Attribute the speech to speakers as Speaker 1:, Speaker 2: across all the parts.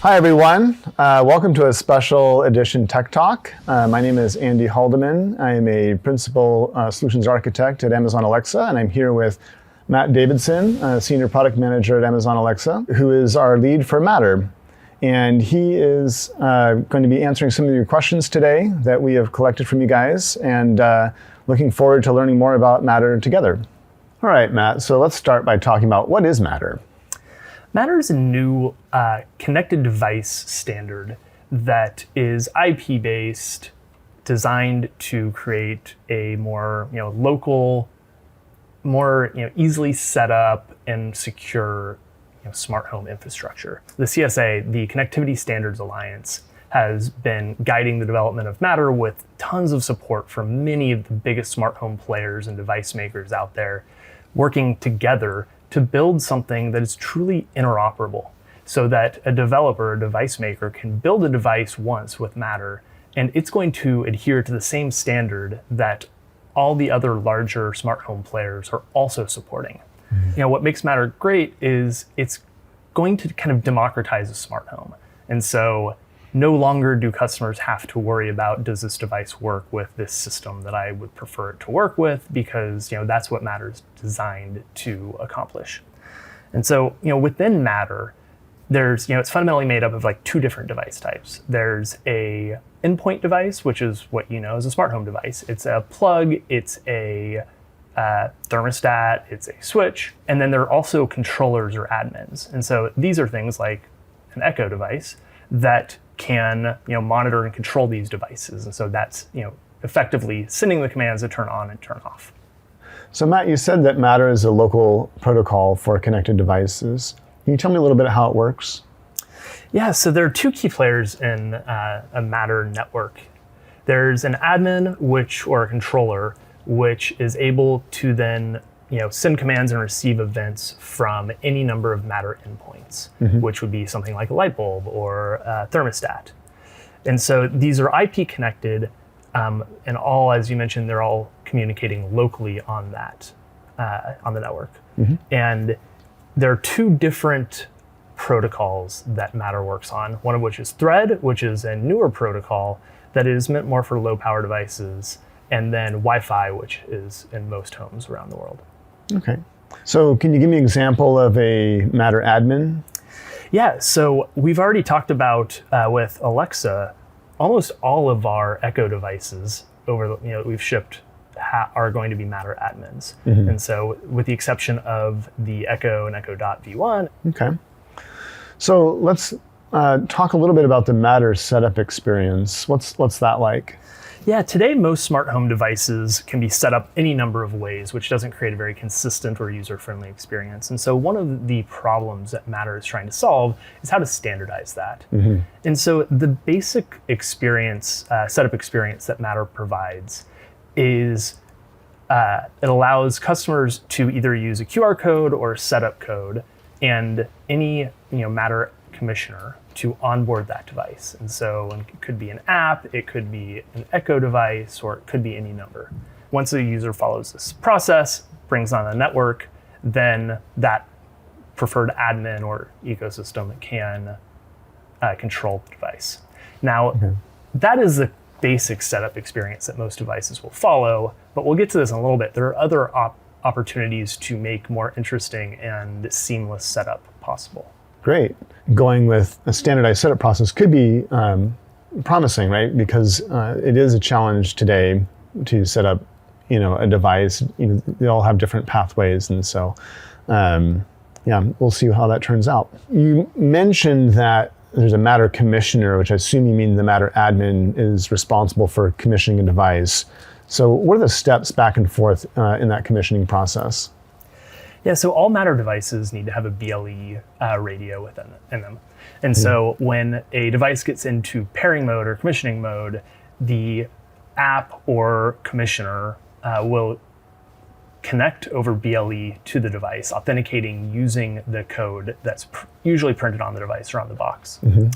Speaker 1: Hi, everyone. Welcome to a special edition Tech Talk. My name is Andy Haldeman. I am a Principal Solutions Architect at Amazon Alexa, and I'm here with Matt Davidson, Senior Product Manager at Amazon Alexa, who is our lead for Matter. And he is going to be answering some of your questions today that we have collected from you guys, and looking forward to learning more about Matter together. All right, Matt, so let's start by talking about what is Matter.
Speaker 2: Matter is a new connected device standard that is IP-based, designed to create a more local, more easily set up and secure smart home infrastructure. The CSA, the Connectivity Standards Alliance, has been guiding the development of Matter with tons of support from many of the biggest smart home players and device makers out there, working together to build something that is truly interoperable so that a developer, a device maker, can build a device once with Matter, and it's going to adhere to the same standard that all the other larger smart home players are also supporting. Mm-hmm. What makes Matter great is it's going to kind of democratize a smart home. And so no longer do customers have to worry about, does this device work with this system that I would prefer it to work with? Because that's what Matter is designed to accomplish. And so within Matter, there's it's fundamentally made up of like two different device types. There's a endpoint device, which is what is a smart home device. It's a plug, it's a thermostat, it's a switch, and then there are also controllers or admins. And so these are things like an Echo device that can monitor and control these devices. And so that's effectively sending the commands to turn on and turn off.
Speaker 1: So Matt, you said that Matter is a local protocol for connected devices. Can you tell me a little bit how it works?
Speaker 2: Yeah, so there are two key players in a Matter network. There's an admin, or a controller, which is able to then send commands and receive events from any number of Matter endpoints, mm-hmm. which would be something like a light bulb or a thermostat. And so these are IP connected, and all, as you mentioned, they're all communicating locally on that, on the network. Mm-hmm. And there are two different protocols that Matter works on, one of which is Thread, which is a newer protocol that is meant more for low power devices, and then Wi-Fi, which is in most homes around the world.
Speaker 1: Okay. So can you give me an example of a Matter admin?
Speaker 2: Yeah, so we've already talked about with Alexa, almost all of our Echo devices we've shipped are going to be Matter admins. Mm-hmm. And so with the exception of the Echo and Echo Dot V1.
Speaker 1: Okay. So let's talk a little bit about the Matter setup experience. What's that like?
Speaker 2: Yeah, today most smart home devices can be set up any number of ways, which doesn't create a very consistent or user-friendly experience. And so one of the problems that Matter is trying to solve is how to standardize that. Mm-hmm. And so the basic experience, setup experience that Matter provides is it allows customers to either use a QR code or a setup code and any Matter commissioner to onboard that device. And so it could be an app, it could be an Echo device, or it could be any number. Once a user follows this process, brings on a network, then that preferred admin or ecosystem can control the device. Now, that is the basic setup experience that most devices will follow, but we'll get to this in a little bit. There are other opportunities to make more interesting and seamless setup possible.
Speaker 1: Great. Going with a standardized setup process could be promising, right? Because it is a challenge today to set up, a device. They all have different pathways, and so, we'll see how that turns out. You mentioned that there's a Matter commissioner, which I assume you mean the Matter admin is responsible for commissioning a device. So, what are the steps back and forth in that commissioning process?
Speaker 2: Yeah, so all Matter devices need to have a BLE radio in them. And so when a device gets into pairing mode or commissioning mode, the app or commissioner will connect over BLE to the device, authenticating using the code that's usually printed on the device or on the box. Mm-hmm.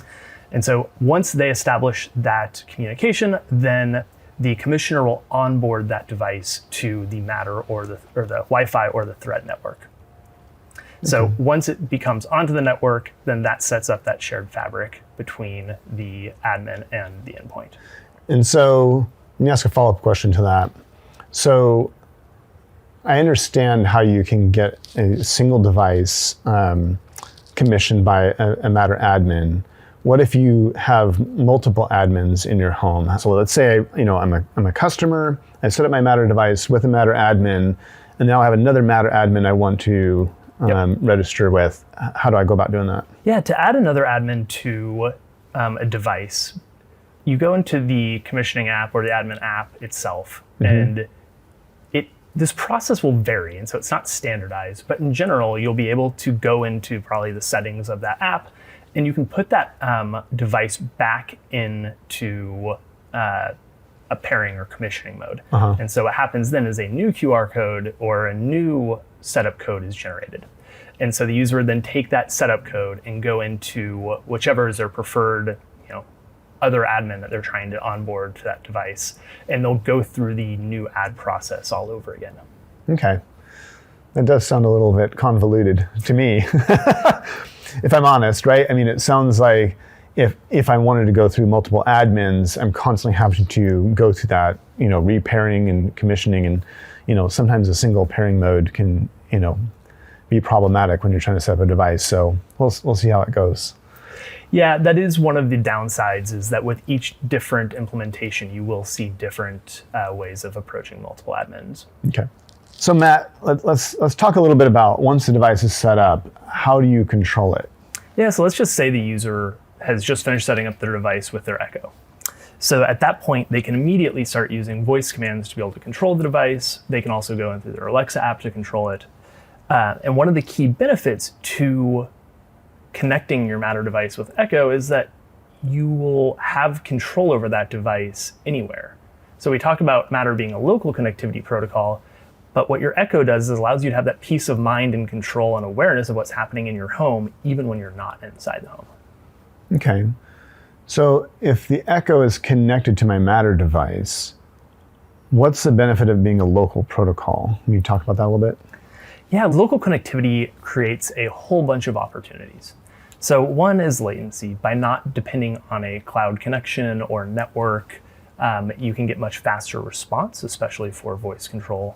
Speaker 2: And so once they establish that communication, then the commissioner will onboard that device to the Matter or the Wi-Fi or the Thread network. So once it becomes onto the network, then that sets up that shared fabric between the admin and the endpoint.
Speaker 1: And so let me ask a follow-up question to that. So I understand how you can get a single device commissioned by a Matter admin. What if you have multiple admins in your home? So let's say I'm a customer. I set up my Matter device with a Matter admin, and now I have another Matter admin I want to register with. How do I go about doing that?
Speaker 2: Yeah, to add another admin to a device, you go into the commissioning app or the admin app itself, and this process will vary, and so it's not standardized, but in general, you'll be able to go into probably the settings of that app, and you can put that device back into a pairing or commissioning mode. And so what happens then is a new QR code or a new setup code is generated. And so the user would then take that setup code and go into whichever is their preferred other admin that they're trying to onboard to that device, and they'll go through the new ad process all over again.
Speaker 1: Okay. That does sound a little bit convoluted to me, if I'm honest, right? I mean, it sounds like if I wanted to go through multiple admins, I'm constantly having to go through that, repairing and commissioning, and sometimes a single pairing mode can, be problematic when you're trying to set up a device. So we'll see how it goes.
Speaker 2: Yeah, that is one of the downsides, is that with each different implementation, you will see different ways of approaching multiple admins.
Speaker 1: Okay. So Matt, let's talk a little bit about, once the device is set up, how do you control it?
Speaker 2: Yeah, so let's just say the user has just finished setting up their device with their Echo. So at that point, they can immediately start using voice commands to be able to control the device. They can also go into their Alexa app to control it. And one of the key benefits to connecting your Matter device with Echo is that you will have control over that device anywhere. So we talk about Matter being a local connectivity protocol, but what your Echo does is allows you to have that peace of mind and control and awareness of what's happening in your home, even when you're not inside the home.
Speaker 1: Okay. So if the Echo is connected to my Matter device, what's the benefit of being a local protocol? Can you talk about that a little bit?
Speaker 2: Yeah, local connectivity creates a whole bunch of opportunities. So one is latency. By not depending on a cloud connection or network, you can get much faster response, especially for voice control.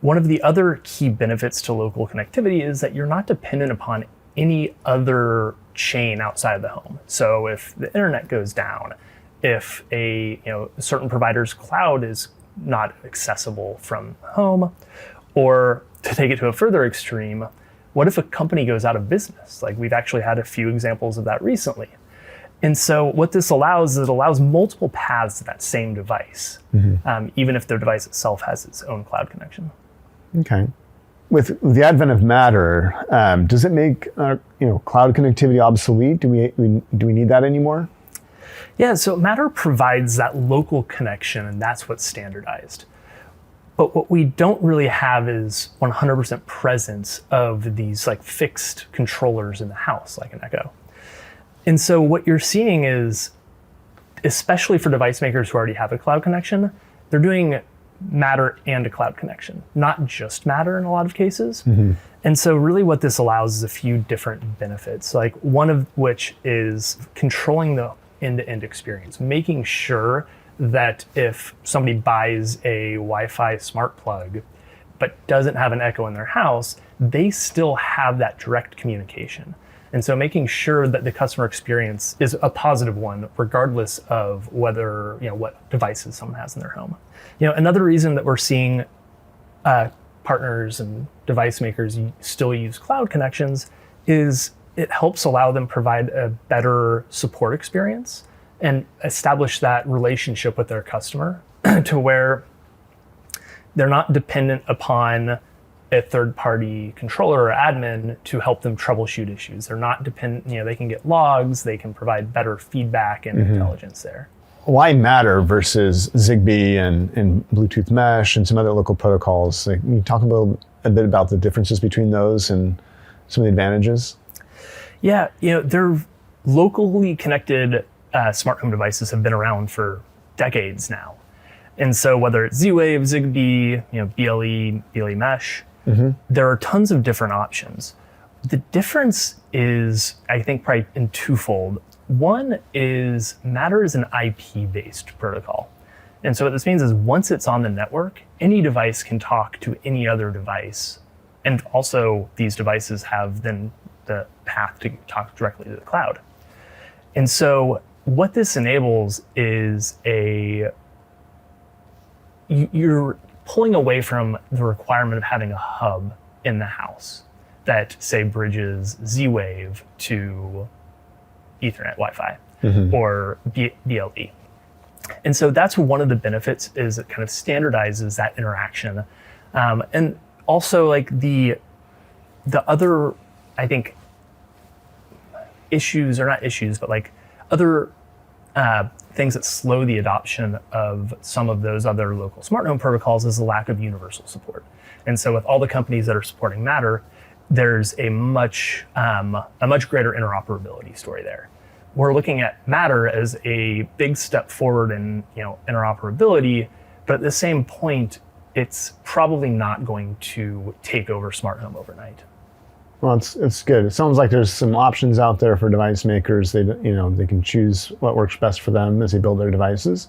Speaker 2: One of the other key benefits to local connectivity is that you're not dependent upon any other chain outside of the home. So if the internet goes down, if a certain provider's cloud is not accessible from home, or to take it to a further extreme, what if a company goes out of business? Like, we've actually had a few examples of that recently. And so what this allows is it allows multiple paths to that same device, even if their device itself has its own cloud connection.
Speaker 1: Okay. With the advent of Matter, does it make cloud connectivity obsolete? Do we need that anymore?
Speaker 2: Yeah, so Matter provides that local connection, and that's what's standardized. But what we don't really have is 100% presence of these fixed controllers in the house, like an Echo. And so what you're seeing is, especially for device makers who already have a cloud connection, they're doing Matter and a cloud connection, not just Matter in a lot of cases. And so really what this allows is a few different benefits, like one of which is controlling the end-to-end experience, making sure that if somebody buys a Wi-Fi smart plug but doesn't have an Echo in their house, they still have that direct communication. And so making sure that the customer experience is a positive one, regardless of whether, what devices someone has in their home. Another reason that we're seeing partners and device makers still use cloud connections is it helps allow them provide a better support experience and establish that relationship with their customer to where they're not dependent upon a third-party controller or admin to help them troubleshoot issues. They're not dependent, they can get logs, they can provide better feedback and intelligence there.
Speaker 1: Why Matter versus Zigbee and Bluetooth Mesh and some other local protocols? Can you talk a bit about the differences between those and some of the advantages? Yeah,
Speaker 2: they're locally connected smart home devices have been around for decades now. And so whether it's Z-Wave, Zigbee, BLE Mesh, There are tons of different options. The difference is, I think, probably in twofold. One is Matter is an IP-based protocol. And so what this means is once it's on the network, any device can talk to any other device. And also these devices have then the path to talk directly to the cloud. And so what this enables is you're pulling away from the requirement of having a hub in the house that, say, bridges Z-Wave to Ethernet Wi-Fi or BLE. And so that's one of the benefits, is it kind of standardizes that interaction. And also, like, the other, I think, issues, or not issues, but like other things that slow the adoption of some of those other local smart home protocols is the lack of universal support. And so with all the companies that are supporting Matter, there's a much greater interoperability story there. We're looking at Matter as a big step forward in interoperability, but at the same point, it's probably not going to take over smart home overnight.
Speaker 1: Well, it's good. It sounds like there's some options out there for device makers. They can choose what works best for them as they build their devices.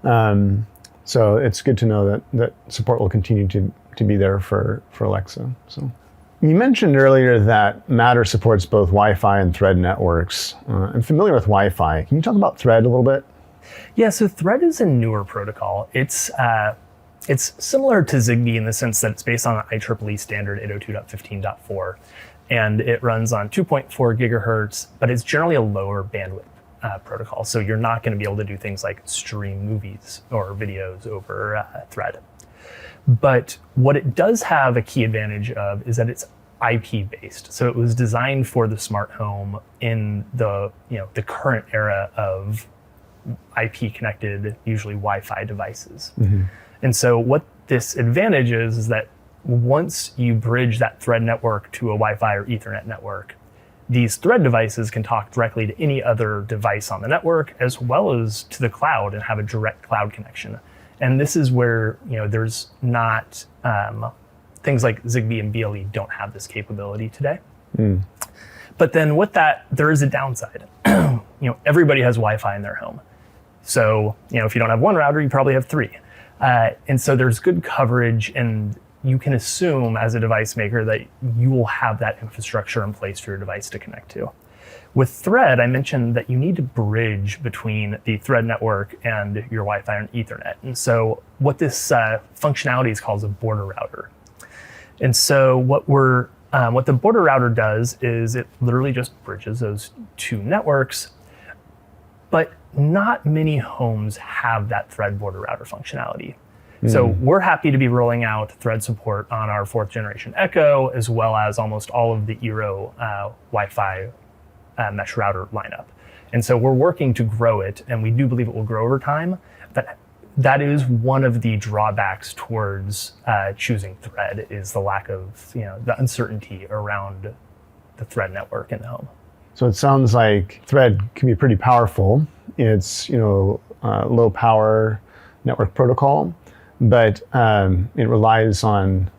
Speaker 1: So it's good to know that support will continue to be there for Alexa. So you mentioned earlier that Matter supports both Wi-Fi and Thread networks. I'm familiar with Wi-Fi. Can you talk about Thread a little bit?
Speaker 2: Yeah, so Thread is a newer protocol. It's similar to Zigbee in the sense that it's based on an IEEE standard 802.15.4, and it runs on 2.4 gigahertz, but it's generally a lower bandwidth protocol. So you're not going to be able to do things like stream movies or videos over Thread. But what it does have a key advantage of is that it's IP based. So it was designed for the smart home in the current era of IP connected, usually Wi-Fi devices. And so what this advantage is that once you bridge that Thread network to a Wi-Fi or Ethernet network, these Thread devices can talk directly to any other device on the network, as well as to the cloud, and have a direct cloud connection. And this is where there's not things like Zigbee and BLE don't have this capability today. But then with that, there is a downside. Everybody has Wi-Fi in their home. So if you don't have one router, you probably have three. And so there's good coverage, and you can assume as a device maker that you will have that infrastructure in place for your device to connect to. With Thread, I mentioned that you need to bridge between the Thread network and your Wi-Fi and Ethernet. And so what this functionality is called is a border router. And so what the border router does is it literally just bridges those two networks, but not many homes have that Thread border router functionality. So we're happy to be rolling out Thread support on our 4th generation Echo, as well as almost all of the Eero Wi-Fi mesh router lineup. And so we're working to grow it, and we do believe it will grow over time. But that is one of the drawbacks towards choosing Thread, is the lack of the uncertainty around the Thread network in the home.
Speaker 1: So it sounds like Thread can be pretty powerful. It's low power network protocol, but it relies on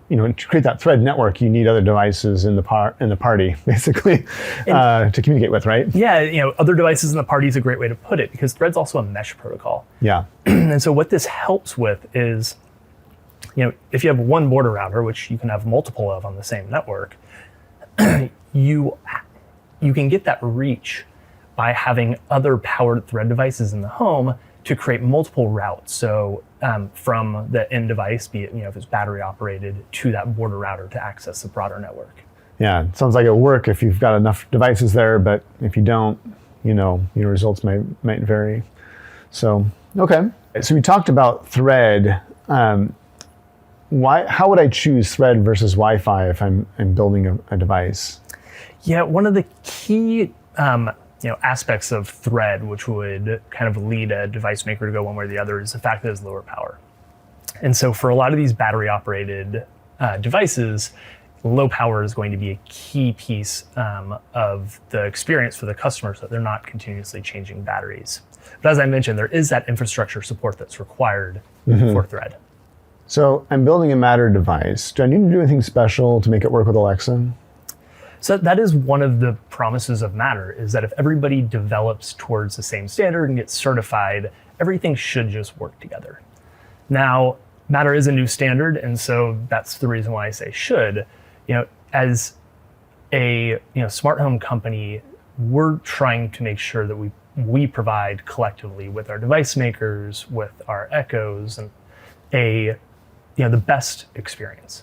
Speaker 1: to create that Thread network. You need other devices in the party, basically, to communicate with, right?
Speaker 2: Yeah, other devices in the party is a great way to put it, because Thread's also a mesh protocol.
Speaker 1: Yeah.
Speaker 2: And so what this helps with is, if you have one border router, which you can have multiple of on the same network, you can get that reach by having other powered Thread devices in the home to create multiple routes. So from the end device, be it if it's battery operated, to that border router to access the broader network.
Speaker 1: Yeah, it sounds like it'll work if you've got enough devices there, but if you don't, your results might vary. So, okay. So we talked about Thread. How would I choose Thread versus Wi-Fi if I'm building a device?
Speaker 2: Yeah, one of the key aspects of Thread, which would kind of lead a device maker to go one way or the other, is the fact that it's lower power. And so for a lot of these battery operated devices, low power is going to be a key piece of the experience for the customer, so that they're not continuously changing batteries. But as I mentioned, there is that infrastructure support that's required for Thread.
Speaker 1: So I'm building a Matter device. Do I need to do anything special to make it work with Alexa?
Speaker 2: So that is one of the promises of Matter, is that if everybody develops towards the same standard and gets certified, everything should just work together. Now, Matter is a new standard, and so that's the reason why I say should. As a smart home company, we're trying to make sure that we provide collectively with our device makers, with our Echoes, and the best experience.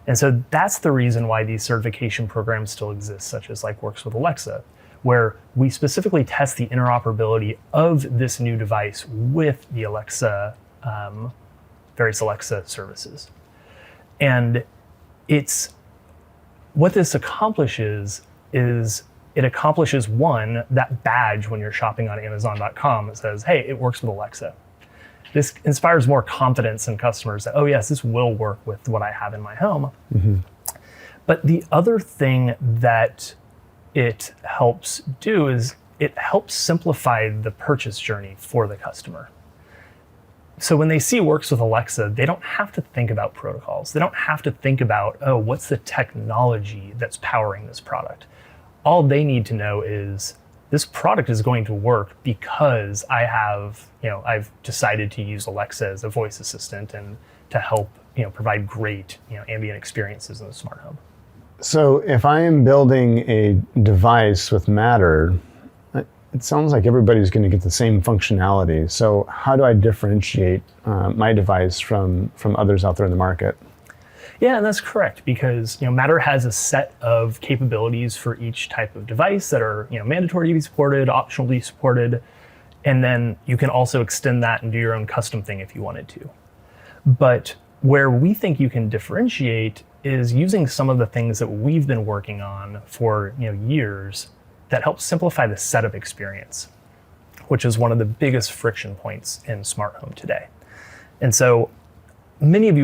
Speaker 2: And so that's the reason why these certification programs still exist, such as like Works with Alexa, where we specifically test the interoperability of this new device with the Alexa, various Alexa services. And what this accomplishes is it accomplishes, one, that badge when you're shopping on Amazon.com that says, hey, it works with Alexa. This inspires more confidence in customers that, oh yes, this will work with what I have in my home. Mm-hmm. But the other thing that it helps do is it helps simplify the purchase journey for the customer. So when they see Works with Alexa, they don't have to think about protocols. They don't have to think about, oh, what's the technology that's powering this product? All they need to know is this product is going to work because I've decided to use Alexa as a voice assistant and to help, provide great, ambient experiences in the smart home.
Speaker 1: So if I am building a device with Matter, it sounds like everybody's going to get the same functionality. So how do I differentiate my device from others out there in the market?
Speaker 2: Yeah, and that's correct, because Matter has a set of capabilities for each type of device that are mandatory to be supported, optional to be supported, and then you can also extend that and do your own custom thing if you wanted to. But where we think you can differentiate is using some of the things that we've been working on for years that help simplify the setup experience, which is one of the biggest friction points in smart home today. And so many of the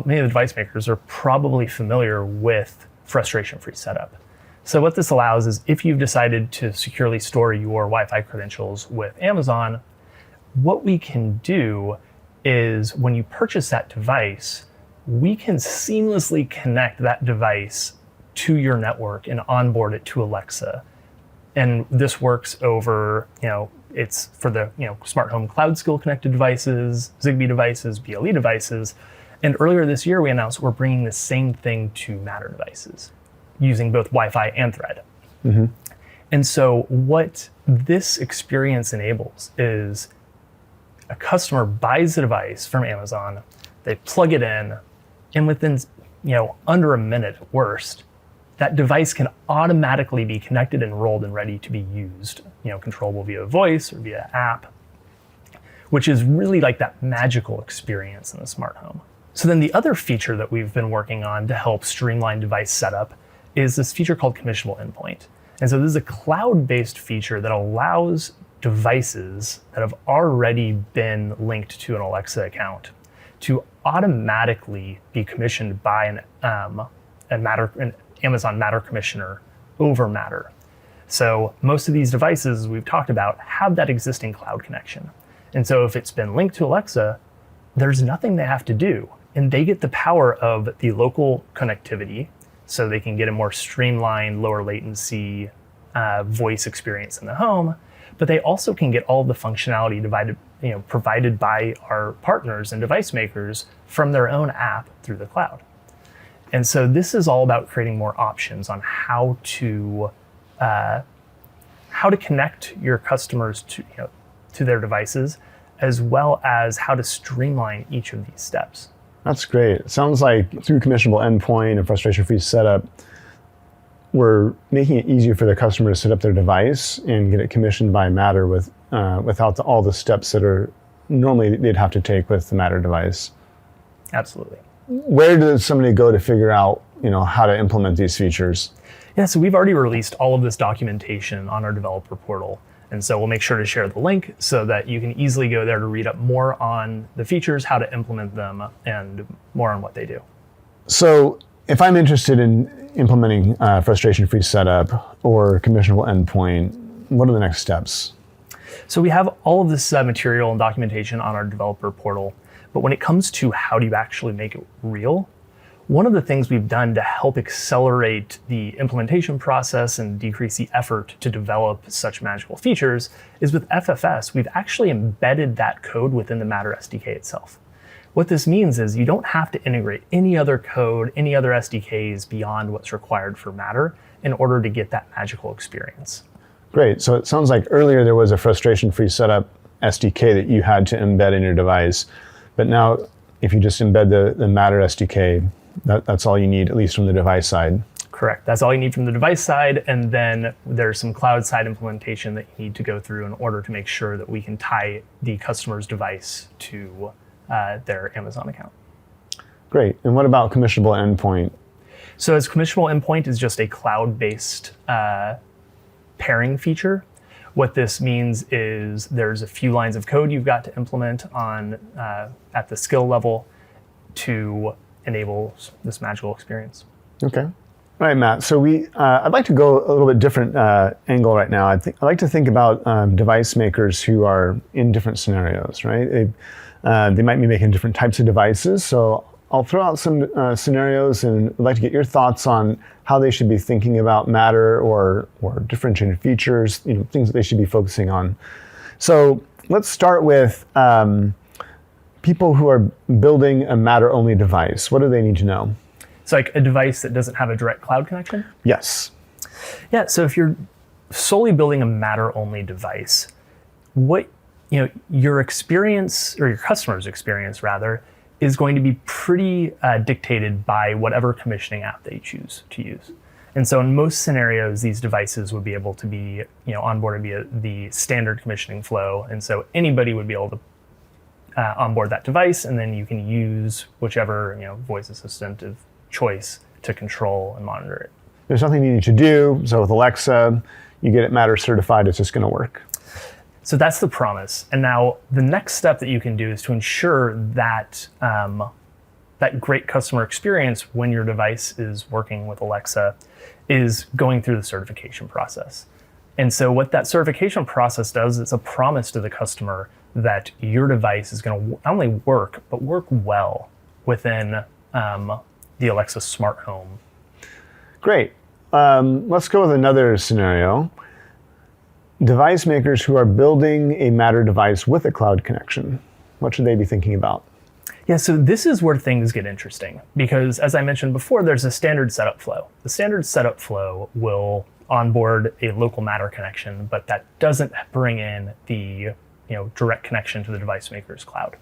Speaker 2: device makers are probably familiar with frustration-free setup. So what this allows is if you've decided to securely store your Wi-Fi credentials with Amazon, what we can do is when you purchase that device, we can seamlessly connect that device to your network and onboard it to Alexa. And this works over, it's for the smart home cloud skill connected devices, Zigbee devices, BLE devices. And earlier this year, we announced we're bringing the same thing to Matter devices using both Wi-Fi and Thread. Mm-hmm. And so what this experience enables is a customer buys a device from Amazon, they plug it in, and within under a minute at worst, that device can automatically be connected, enrolled, and ready to be used, controllable via voice or via app, which is really like that magical experience in the smart home. So then the other feature that we've been working on to help streamline device setup is this feature called commissionable endpoint. And so this is a cloud-based feature that allows devices that have already been linked to an Alexa account to automatically be commissioned by an Amazon Matter commissioner over Matter. So most of these devices we've talked about have that existing cloud connection. And so if it's been linked to Alexa, there's nothing they have to do. And they get the power of the local connectivity so they can get a more streamlined, lower latency voice experience in the home. But they also can get all of the functionality provided by our partners and device makers from their own app through the cloud. And so this is all about creating more options on how to connect your customers to their devices, as well as how to streamline each of these steps.
Speaker 1: That's great. It sounds like through commissionable endpoint and frustration-free setup, we're making it easier for the customer to set up their device and get it commissioned by Matter without all the steps that are normally they'd have to take with the Matter device.
Speaker 2: Absolutely.
Speaker 1: Where does somebody go to figure out, how to implement these features?
Speaker 2: Yeah, so we've already released all of this documentation on our developer portal. And so we'll make sure to share the link so that you can easily go there to read up more on the features, how to implement them, and more on what they do. So if I'm interested in implementing frustration-free setup or commissionable endpoint, what are the next steps? So we have all of this material and documentation on our developer portal. But when it comes to how do you actually make it real, one of the things we've done to help accelerate the implementation process and decrease the effort to develop such magical features is with FFS, we've actually embedded that code within the Matter SDK itself. What this means is you don't have to integrate any other code, any other SDKs beyond what's required for Matter in order to get that magical experience.
Speaker 1: Great. So it sounds like earlier there was a frustration-free setup SDK that you had to embed in your device. But now, if you just embed the Matter SDK, that's all you need, at least from the device side.
Speaker 2: Correct. That's all you need from the device side. And then there's some cloud side implementation that you need to go through in order to make sure that we can tie the customer's device to their Amazon account.
Speaker 1: Great. And what about commissionable endpoint?
Speaker 2: So as commissionable endpoint is just a cloud-based pairing feature. What this means is there's a few lines of code you've got to implement on at the skill level to enable this magical experience.
Speaker 1: Okay. All right, Matt. So I'd like to go a little bit different angle right now. I like to think about device makers who are in different scenarios, right? They might be making different types of devices. So I'll throw out some scenarios and I'd like to get your thoughts on how they should be thinking about Matter or differentiated features, things that they should be focusing on. So let's start with people who are building a Matter-only device. What do they need to know?
Speaker 2: So like a device that doesn't have a direct cloud connection?
Speaker 1: Yes.
Speaker 2: Yeah, so if you're solely building a Matter-only device, what your experience, or your customer's experience rather, is going to be pretty dictated by whatever commissioning app they choose to use. And so in most scenarios, these devices would be able to be onboarded via the standard commissioning flow. And so anybody would be able to onboard that device, and then you can use whichever voice assistant of choice to control and monitor it.
Speaker 1: There's nothing you need to do. So with Alexa, you get it Matter certified, it's just going to work.
Speaker 2: So that's the promise. And now the next step that you can do is to ensure that that great customer experience when your device is working with Alexa is going through the certification process. And so what that certification process does, it's a promise to the customer that your device is going to not only work, but work well within the Alexa smart home.
Speaker 1: Great. Let's go with another scenario. Device makers who are building a Matter device with a cloud connection, what should they be thinking about?
Speaker 2: Yeah, so this is where things get interesting because, as I mentioned before, there's a standard setup flow. The standard setup flow will onboard a local Matter connection, but that doesn't bring in the direct connection to the device maker's cloud.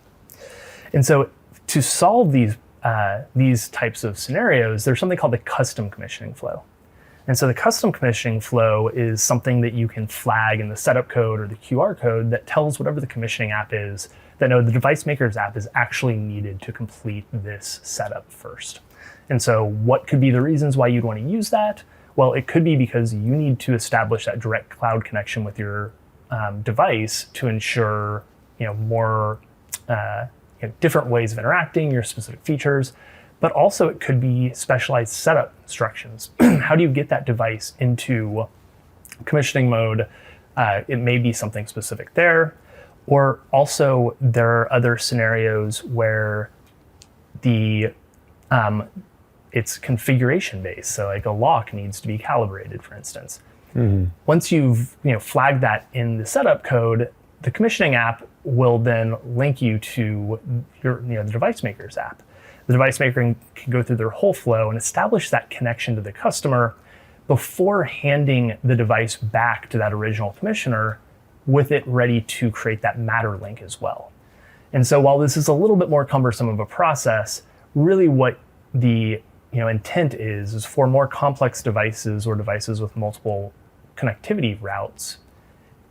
Speaker 2: And so to solve these types of scenarios, there's something called the custom commissioning flow. And so the custom commissioning flow is something that you can flag in the setup code or the QR code that tells whatever the commissioning app is that the device maker's app is actually needed to complete this setup first. And so what could be the reasons why you'd want to use that? Well, it could be because you need to establish that direct cloud connection with your device to ensure more different ways of interacting, your specific features. But also it could be specialized setup instructions. How do you get that device into commissioning mode? It may be something specific there. Or also there are other scenarios where it's configuration based. So like a lock needs to be calibrated, for instance. Mm-hmm. Once you've flagged that in the setup code, the commissioning app will then link you to your the device maker's app. The device maker can go through their whole flow and establish that connection to the customer before handing the device back to that original commissioner with it ready to create that Matter link as well. And so while this is a little bit more cumbersome of a process, really what the intent is for more complex devices or devices with multiple connectivity routes,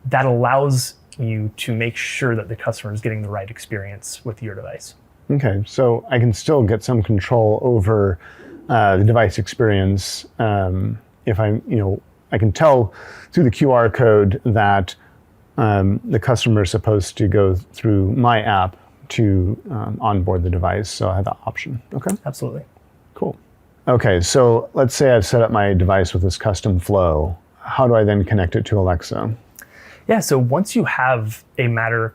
Speaker 2: that allows you to make sure that the customer is getting the right experience with your device.
Speaker 1: Okay, so I can still get some control over the device experience if I can tell through the QR code that the customer is supposed to go through my app to onboard the device, so I have that option. Okay.
Speaker 2: Absolutely.
Speaker 1: Cool. Okay, so let's say I've set up my device with this custom flow. How do I then connect it to Alexa?
Speaker 2: Yeah, so once you have a Matter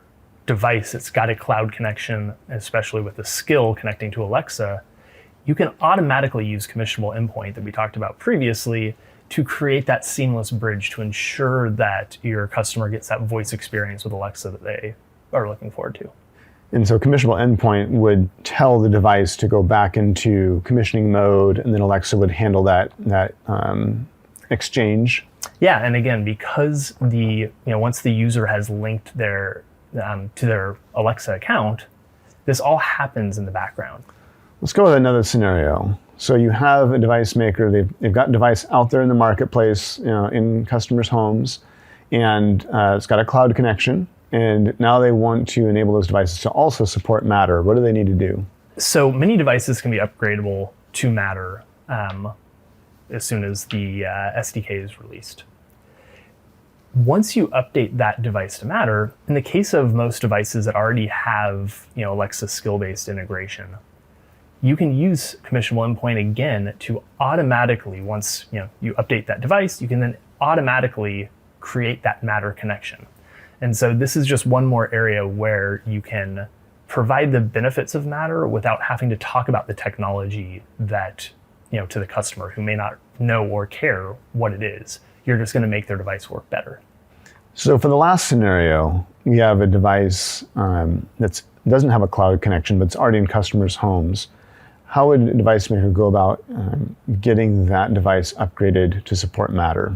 Speaker 2: device that's got a cloud connection, especially with the skill connecting to Alexa, you can automatically use commissionable endpoint that we talked about previously to create that seamless bridge to ensure that your customer gets that voice experience with Alexa that they are looking forward to.
Speaker 1: And so commissionable endpoint would tell the device to go back into commissioning mode, and then Alexa would handle that exchange.
Speaker 2: Yeah, and again, because once the user has linked their to their Alexa account, this all happens in the background.
Speaker 1: Let's go with another scenario. So you have a device maker, they've got a device out there in the marketplace, in customers' homes, and it's got a cloud connection, and now they want to enable those devices to also support Matter. What do they need to do?
Speaker 2: So many devices can be upgradable to Matter as soon as the SDK is released. Once you update that device to Matter, in the case of most devices that already have Alexa skill-based integration, you can use commissionable endpoint again to automatically, once you update that device, you can then automatically create that Matter connection. And so this is just one more area where you can provide the benefits of Matter without having to talk about the technology that, to the customer who may not know or care what it is. You're just going to make their device work better.
Speaker 1: So for the last scenario, we have a device that doesn't have a cloud connection, but it's already in customers' homes. How would a device maker go about getting that device upgraded to support Matter?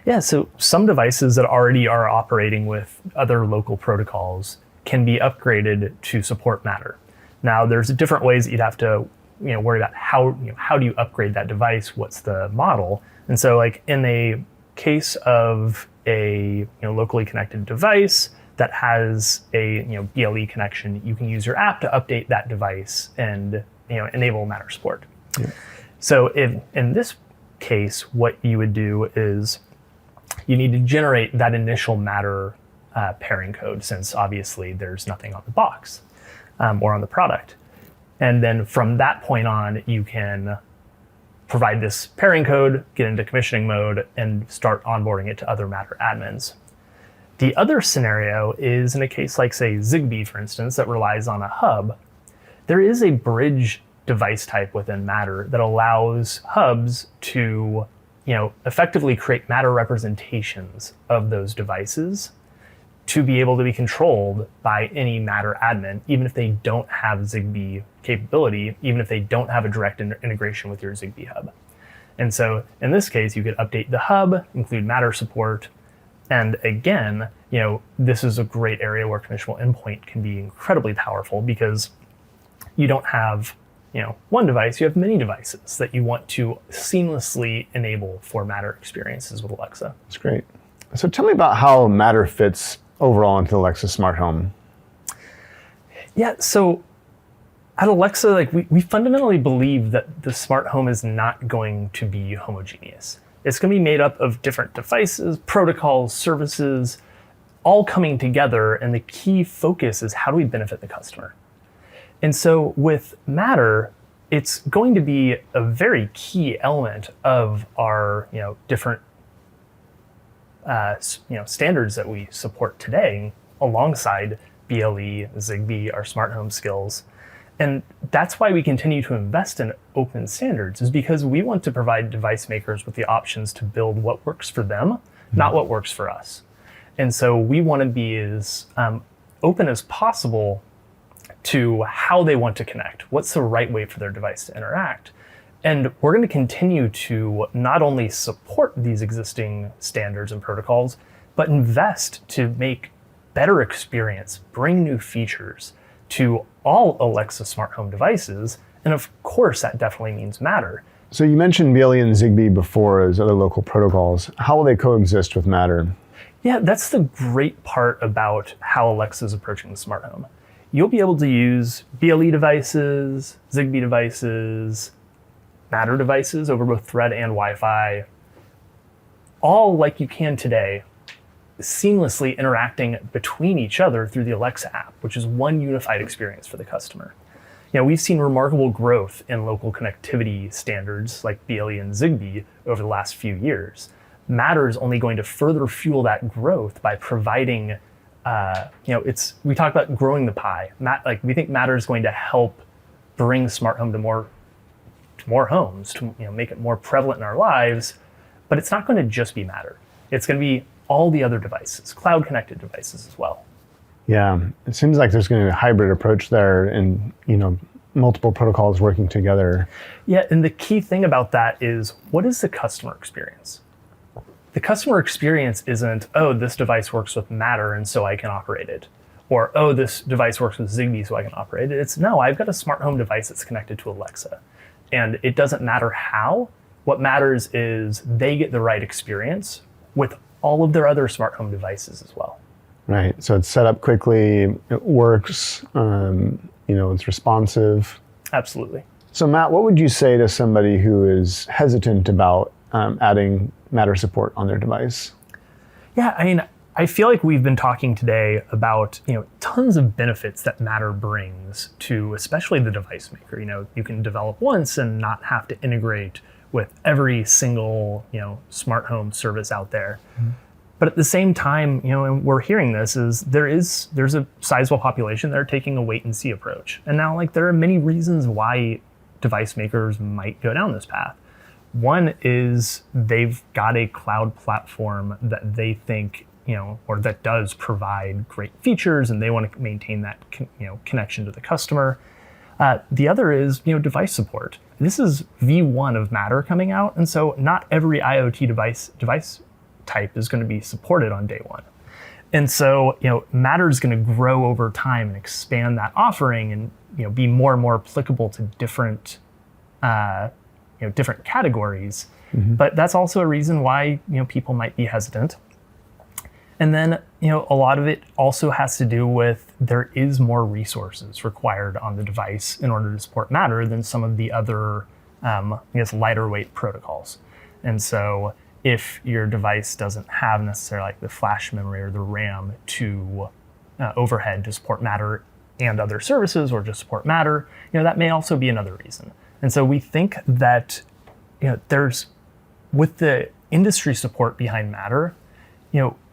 Speaker 2: Yeah, so some devices that already are operating with other local protocols can be upgraded to support Matter. Now, there's different ways that you'd have to worry about how do you upgrade that device, what's the model. And so like in a case of a locally connected device that has a BLE connection, you can use your app to update that device and enable Matter support. Yeah. So in this case, what you would do is you need to generate that initial Matter pairing code, since obviously there's nothing on the box or on the product. And then from that point on, you can provide this pairing code, get into commissioning mode, and start onboarding it to other Matter admins. The other scenario is in a case like, say, Zigbee, for instance, that relies on a hub. There is a bridge device type within Matter that allows hubs to effectively create Matter representations of those devices to be able to be controlled by any Matter admin, even if they don't have Zigbee capability, even if they don't have a direct integration with your Zigbee hub. And so in this case, you could update the hub, include Matter support, and again, this is a great area where commissionable endpoint can be incredibly powerful, because you don't have one device, you have many devices that you want to seamlessly enable for Matter experiences with Alexa.
Speaker 1: That's great. So tell me about how Matter fits overall into Alexa smart home.
Speaker 2: Yeah, so at Alexa, we fundamentally believe that the smart home is not going to be homogeneous. It's going to be made up of different devices, protocols, services, all coming together, and the key focus is how do we benefit the customer? And so with Matter, it's going to be a very key element of our different standards that we support today, alongside BLE, Zigbee, our smart home skills. And that's why we continue to invest in open standards, is because we want to provide device makers with the options to build what works for them, not what works for us. And so we want to be as open as possible to how they want to connect. What's the right way for their device to interact? And we're going to continue to not only support these existing standards and protocols, but invest to make better experience, bring new features to all Alexa smart home devices. And of course, that definitely means Matter.
Speaker 1: So you mentioned BLE and Zigbee before as other local protocols. How will they coexist with Matter?
Speaker 2: Yeah, that's the great part about how Alexa is approaching the smart home. You'll be able to use BLE devices, Zigbee devices, Matter devices over both Thread and Wi-Fi, all like you can today, seamlessly interacting between each other through the Alexa app, which is one unified experience for the customer. We've seen remarkable growth in local connectivity standards like BLE and Zigbee over the last few years. Matter is only going to further fuel that growth by providing we talk about growing the pie. We think Matter is going to help bring smart home to more homes, to make it more prevalent in our lives. But it's not going to just be Matter. It's going to be all the other devices, cloud connected devices as well.
Speaker 1: Yeah, it seems like there's going to be a hybrid approach there, and multiple protocols working together.
Speaker 2: Yeah, and the key thing about that is, what is the customer experience? The customer experience isn't, oh, this device works with Matter and so I can operate it. Or, oh, this device works with Zigbee so I can operate it. It's, no, I've got a smart home device that's connected to Alexa. And it doesn't matter how. What matters is they get the right experience with all of their other smart home devices as well.
Speaker 1: Right, so it's set up quickly, it works, it's responsive.
Speaker 2: Absolutely.
Speaker 1: So Matt, what would you say to somebody who is hesitant about adding Matter support on their device?
Speaker 2: Yeah, I feel like we've been talking today about tons of benefits that Matter brings to especially the device maker. You can develop once and not have to integrate with every single smart home service out there. Mm-hmm. But at the same time, and we're hearing this, is there's a sizable population that are taking a wait and see approach. And now there are many reasons why device makers might go down this path. One is they've got a cloud platform that they think, or that does provide great features, and they want to maintain that connection to the customer. The other is device support. This is V1 of Matter coming out, and so not every IoT device type is going to be supported on day one. And so Matter is going to grow over time and expand that offering and be more and more applicable to different different categories. Mm-hmm. But that's also a reason why people might be hesitant. And then a lot of it also has to do with there is more resources required on the device in order to support Matter than some of the other lighter weight protocols. And so if your device doesn't have necessarily the flash memory or the RAM to overhead to support Matter and other services, or just support Matter, that may also be another reason. And so we think that there's, with the industry support behind Matter,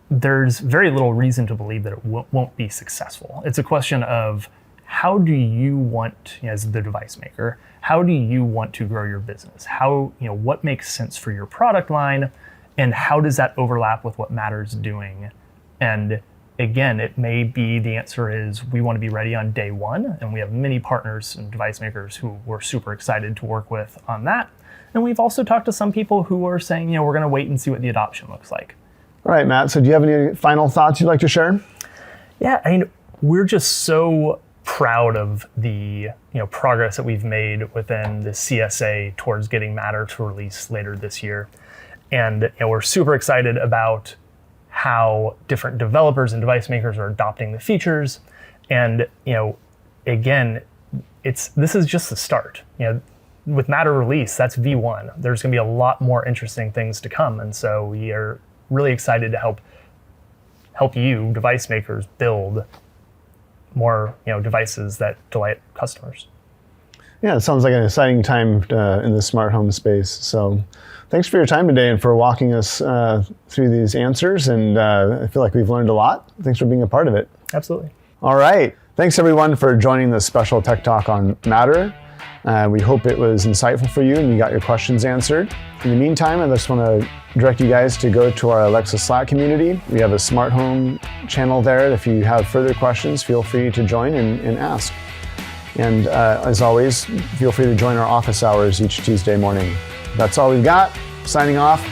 Speaker 2: there's very little reason to believe that it won't be successful. It's a question of, how do you want, as the device maker, how do you want to grow your business? How, what makes sense for your product line, and how does that overlap with what Matter's doing? And again, it may be the answer is we want to be ready on day one, and we have many partners and device makers who we're super excited to work with on that. And we've also talked to some people who are saying, we're going to wait and see what the adoption looks like.
Speaker 1: All right, Matt, so do you have any final thoughts you'd like to share?
Speaker 2: Yeah, we're just so proud of the progress that we've made within the CSA towards getting Matter to release later this year. And we're super excited about how different developers and device makers are adopting the features. And again, this is just the start. With Matter release, that's V1. There's going to be a lot more interesting things to come. And so we are really excited to help you, device makers, build more devices that delight customers.
Speaker 1: Yeah, it sounds like an exciting time in the smart home space. So thanks for your time today and for walking us through these answers. And I feel like we've learned a lot. Thanks for being a part of it.
Speaker 2: Absolutely.
Speaker 1: All right. Thanks everyone for joining this special Tech Talk on Matter. We hope it was insightful for you and you got your questions answered. In the meantime, I just want to direct you guys to go to our Alexa Slack community. We have a smart home channel there. If you have further questions, feel free to join and ask. And as always, feel free to join our office hours each Tuesday morning. That's all we've got. Signing off.